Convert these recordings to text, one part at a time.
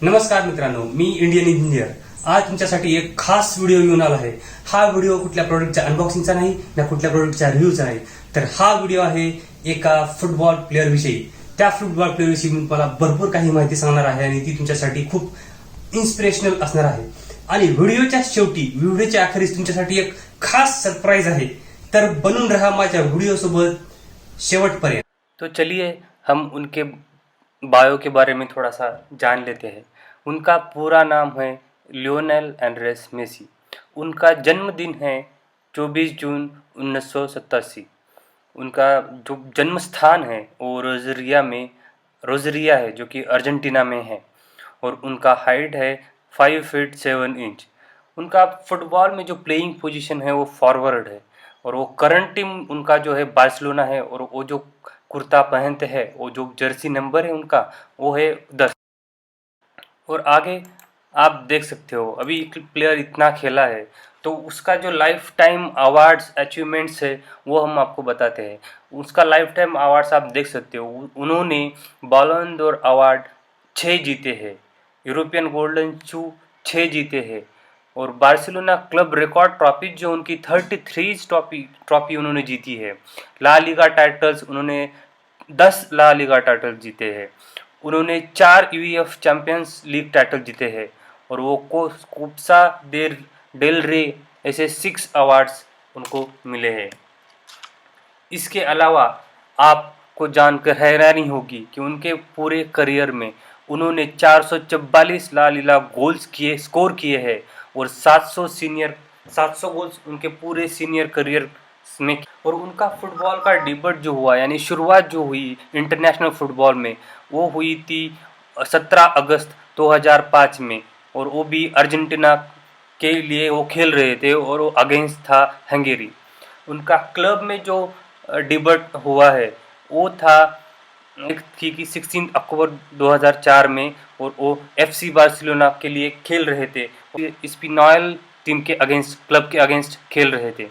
नमस्कार मित्रांनो, मी Indian engineer आज तुमच्यासाठी एक खास व्हिडिओ घेऊन आलो आहे। हा व्हिडिओ कुठल्या प्रोडक्टच्या अनबॉक्सिंगचा नाही ना कुठल्या प्रोडक्टच्या रिव्ह्यूचा नाही, तर हा व्हिडिओ आहे एका फुटबॉल प्लेअर विषयी। त्या फुटबॉल प्लेअर विषयी मी तुम्हाला भरपूर काही माहिती सांगणार आहे आणि ती तुमच्यासाठी खूप इन्स्पिरेशनल असणार आहे। आणि व्हिडिओच्या शेवटी व्हिडिओच्या अखेरीस तुमच्यासाठी एक खास सरप्राईज आहे, तर बनून रहा माझ्या व्हिडिओ सोबत शेवटपर्यंत। तो चलिए हम उनके बायो के बारे में थोड़ा सा जान लेते हैं। उनका पूरा नाम है लियोनेल एंड्रेस मेसी। उनका जन्मदिन है 24 जून 1987। उनका जो जन्म स्थान है वो रोजरिया है जो कि अर्जेंटीना में है, और उनका हाइट है 5 फीट 7 इंच। उनका फुटबॉल में जो प्लेइंग पोजीशन है वो फॉरवर्ड है, और वो करंट टीम उनका जो है बार्सिलोना है, और वो जो कुर्ता पहनते हैं वो जो जर्सी नंबर है उनका वो है 10। और आगे आप देख सकते हो अभी प्लेयर इतना खेला है तो उसका जो लाइफ टाइम अवार्ड्स अचीवमेंट्स है वो हम आपको बताते हैं। उसका लाइफ टाइम अवार्ड्स आप देख सकते हो, उन्होंने बॉलन डोर अवार्ड 6 जीते हैं, यूरोपियन गोल्डन शू 6 जीते हैं, और बार्सिलोना क्लब रिकॉर्ड ट्रॉफी जो उनकी 33 ट्रॉफी उन्होंने जीती है। ला लीगा टाइटल्स उन्होंने 10 ला लीगा टाइटल जीते हैं। उन्होंने 4 यूईएफ चैंपियंस लीग टाइटल जीते हैं, और वो कोप्सा डेल रे ऐसे 6 अवार्ड्स उनको मिले हैं। इसके अलावा आपको जानकर हैरानी होगी कि उनके पूरे करियर में उन्होंने 444 ला लीगा गोल्स स्कोर किए हैं, और 700 गोल्स उनके पूरे सीनियर करियर में। और उनका फुटबॉल का डिबट जो हुआ यानी शुरुआत जो हुई इंटरनेशनल फुटबॉल में वो हुई थी 17 अगस्त 2005 में, और वो भी अर्जेंटीना के लिए वो खेल रहे थे और वो अगेंस्ट था हंगेरी। उनका क्लब में जो डिबट हुआ है वो था थी कि 16 अक्टूबर 2004 में, और वो एफसी बार्सिलोना के लिए खेल रहे थे, स्पिनॉयल टीम के अगेंस्ट क्लब के अगेंस्ट खेल रहे थे।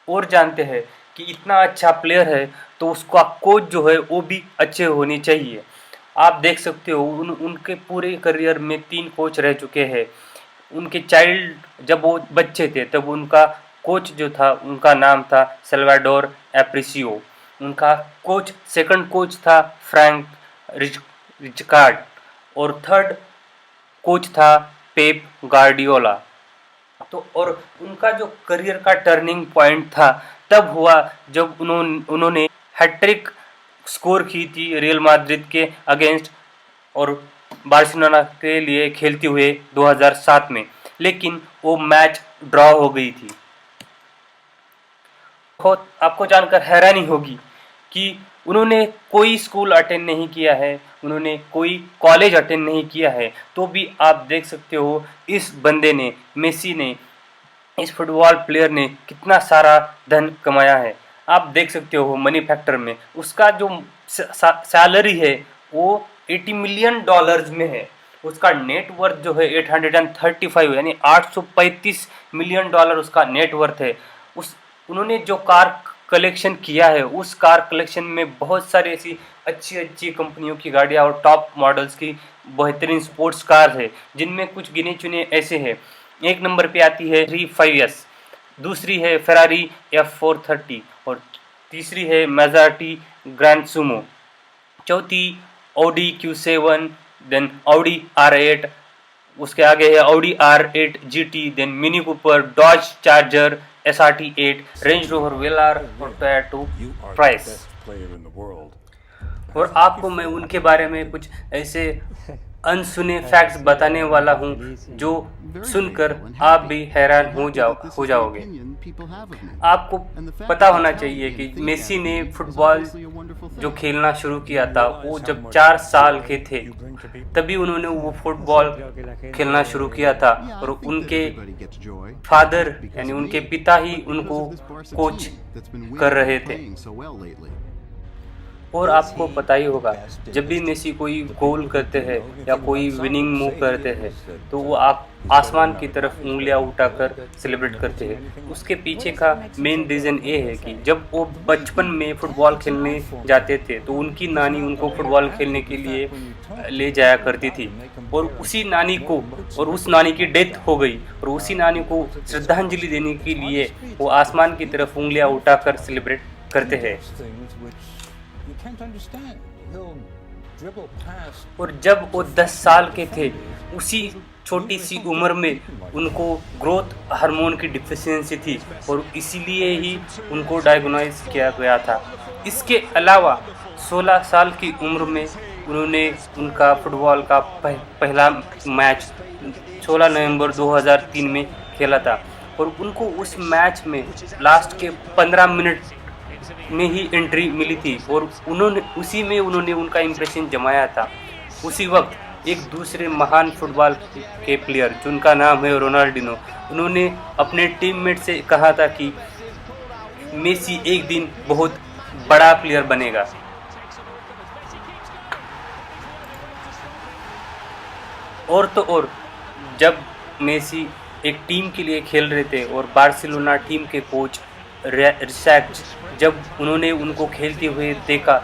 और जानते हैं कि इतना अच्छा प्लेयर है तो उसका कोच जो है वो भी अच्छे होने चाहिए। आप देख सकते हो उनके पूरे करियर में 3 कोच रह चुके हैं। उनके चाइल्ड जब वो बच्चे थे तब उनका कोच जो था उनका नाम था सल्वाडोर एप्रिसियो। उनका सेकंड कोच था फ्रैंक रिचकार्ड, और थर्ड कोच था पेप गार्डियोला। तो और उनका जो करियर का टर्निंग पॉइंट था तब हुआ जब उन्होंने हैट्रिक स्कोर की थी रियल मैड्रिड के अगेंस्ट और बार्सिलोना के लिए खेलते हुए 2007 में, लेकिन वो मैच ड्रॉ हो गई थी। आपको जानकर हैरानी होगी कि उन्होंने कोई स्कूल अटेंड नहीं किया है, उन्होंने कोई कॉलेज अटेंड नहीं किया है, तो भी आप देख सकते हो इस बंदे ने, मेसी ने, इस फुटबॉल प्लेयर ने कितना सारा धन कमाया है। आप देख सकते हो मनी फैक्टर में उसका जो सैलरी है वो $80 मिलियन में है। उसका नेट वर्थ जो है 835 यानी 835 मिलियन डॉलर उसका नेट वर्थ है। उन्होंने जो कार कलेक्शन किया है उस कार कलेक्शन में बहुत सारी ऐसी अच्छी कंपनियों की गाड़ियाँ और टॉप मॉडल्स की बेहतरीन स्पोर्ट्स कार है, जिनमें कुछ गिने चुने ऐसे हैं। एक नंबर पे आती है 35S, दूसरी है फेरारी F430, और तीसरी है मैज़राटी ग्रैंड सुमो, चौथी Audi Q7, then Audi R8, उसके आगे है Audi R8 GT, then Mini Cooper, Dodge Charger, SRT8, Range Rover Velar और टोयोटा प्राइस। और आपको मैं उनके बारे में कुछ ऐसे अनसुने फैक्ट्स बताने वाला हूँ जो सुनकर आप भी हैरान हो जाओगे। आपको पता होना चाहिए कि मेसी ने फुटबॉल जो खेलना शुरू किया था वो जब 4 साल के थे तभी उन्होंने वो फुटबॉल खेलना शुरू किया था, और उनके फादर यानी उनके पिता ही उनको कोच कर रहे थे। और आपको पता ही होगा, जब भी मेसी कोई गोल करते हैं या कोई विनिंग मूव करते हैं तो वो आसमान की तरफ उंगलियां उठाकर सेलिब्रेट करते हैं। उसके पीछे का मेन रीज़न ये है कि जब वो बचपन में फुटबॉल खेलने जाते थे तो उनकी नानी उनको फुटबॉल खेलने के लिए ले जाया करती थी, और उसी नानी को, और उस नानी की डेथ हो गई, और उसी नानी को श्रद्धांजलि देने के लिए वो आसमान की तरफ उंगलियां उठाकर सेलिब्रेट करते हैं। और जब वो 10 साल के थे, उसी छोटी सी उम्र में उनको ग्रोथ हार्मोन की डिफिशियंसी थी और इसीलिए ही उनको डायग्नोज किया गया था। इसके अलावा 16 साल की उम्र में उन्होंने उनका फुटबॉल का पहला मैच 16 नवंबर 2003 में खेला था, और उनको उस मैच में लास्ट के 15 मिनट में ही एंट्री मिली थी, और उसी में उन्होंने उनका इम्प्रेशन जमाया था। उसी वक्त एक दूसरे महान फुटबॉल के प्लेयर जिनका नाम है रोनाल्डिनो, उन्होंने अपने टीममेट से कहा था कि मेसी एक दिन बहुत बड़ा प्लेयर बनेगा। और तो और, जब मेसी एक टीम के लिए खेल रहे थे और बार्सिलोना टीम के कोच रिसैक्स जब उन्होंने उनको खेलते हुए देखा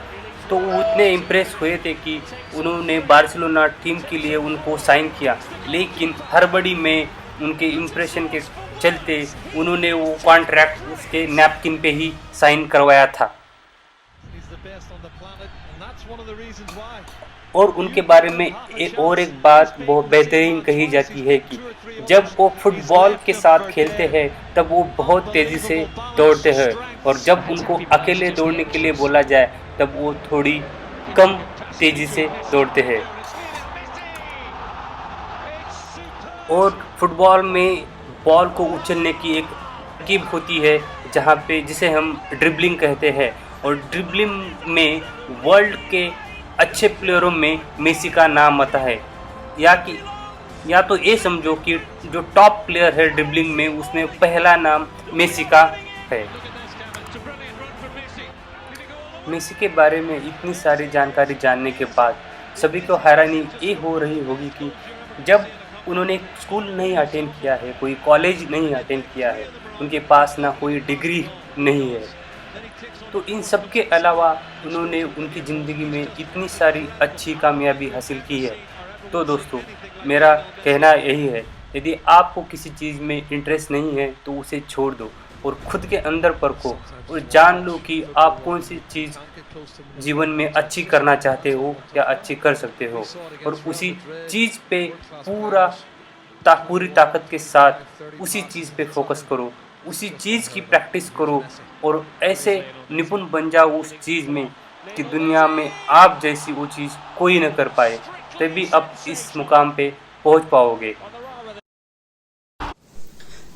तो वो इतने इम्प्रेस हुए थे कि उन्होंने बार्सिलोना टीम के लिए उनको साइन किया, लेकिन हड़बड़ी में उनके इम्प्रेशन के चलते उन्होंने वो कॉन्ट्रैक्ट उसके नैपकिन पे ही साइन करवाया था। और उनके बारे में एक बात बहुत बेहतरीन कही जाती है कि जब वो फुटबॉल के साथ खेलते हैं तब वो बहुत तेज़ी से दौड़ते हैं, और जब उनको अकेले दौड़ने के लिए बोला जाए तब वो थोड़ी कम तेज़ी से दौड़ते हैं। और फुटबॉल में बॉल को उछलने की एक तरकीब होती है जहाँ पे जिसे हम ड्रिबलिंग कहते हैं, और ड्रिबलिंग में वर्ल्ड के अच्छे प्लेयरों में मेसी का नाम आता है, या तो ये समझो कि जो टॉप प्लेयर है ड्रिबलिंग में उसमें पहला नाम मेसी का है। मेसी के बारे में इतनी सारी जानकारी जानने के बाद सभी को हैरानी ये हो रही होगी कि जब उन्होंने स्कूल नहीं अटेंड किया है, कोई कॉलेज नहीं अटेंड किया है, उनके पास ना कोई डिग्री नहीं है, तो इन सब के अलावा उन्होंने उनकी ज़िंदगी में इतनी सारी अच्छी कामयाबी हासिल की है। तो दोस्तों, मेरा कहना यही है, यदि आपको किसी चीज़ में इंटरेस्ट नहीं है तो उसे छोड़ दो और खुद के अंदर परखो और जान लो कि आप कौन सी चीज़ जीवन में अच्छी करना चाहते हो या अच्छी कर सकते हो, और उसी चीज़ पे पूरी ताकत के साथ उसी चीज़ पे फोकस करो, उसी चीज़ की प्रैक्टिस करो और ऐसे निपुण बन जाओ उस चीज़ में कि दुनिया में आप जैसी वो चीज़ कोई न कर पाए, तभी आप इस मुकाम पे पोहोच पाओगे।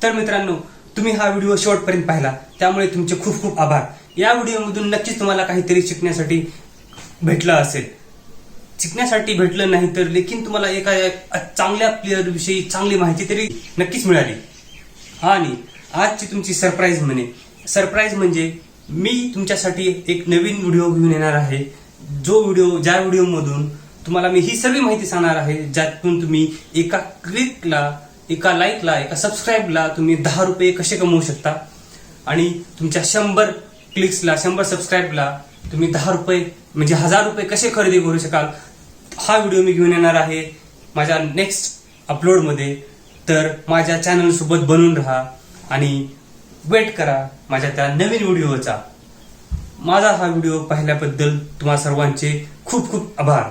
तर मित्रांनो, तुम्ही हा व्हिडिओ शेवटपर्यंत पाहिला त्यामुळे तुमचे खूप खूप आभार। या व्हिडिओमधून नक्कीच तुम्हाला काहीतरी शिकण्यासाठी भेटलं असेल, शिकण्यासाठी भेटलं नाही तर लेकिन तुम्हाला एका चांगल्या प्लेअर विषयी चांगली माहिती तरी नक्कीच मिळाली। आणि आजची तुमची सरप्राईज म्हणजे मी तुमच्यासाठी एक नवीन व्हिडिओ घेऊन येणार आहे, ज्या व्हिडिओमधून तुम्हाला मी ही सर्व माहिती सांगणार आहे, ज्यातून तुम्ही एका क्लिकला, एका लाईकला, एका सबस्क्राईबला तुम्ही 10 रुपये कसे कमवू शकता आणि तुमच्या 100 क्लिक्सला, 100 सबस्क्राईबला तुम्ही 10 रुपये म्हणजे 1000 रुपये कसे खरेदी करू शकाल, हा व्हिडिओ मी घेऊन येणार आहे माझ्या नेक्स्ट अपलोडमध्ये। तर माझ्या चॅनल सोबत बनून राहा आणि वेट करा माझ्या त्या नवीन व्हिडिओचा। माझा हा व्हिडिओ पाहिल्याबद्दल तुम्हा सर्वांचे खूप खूप आभार।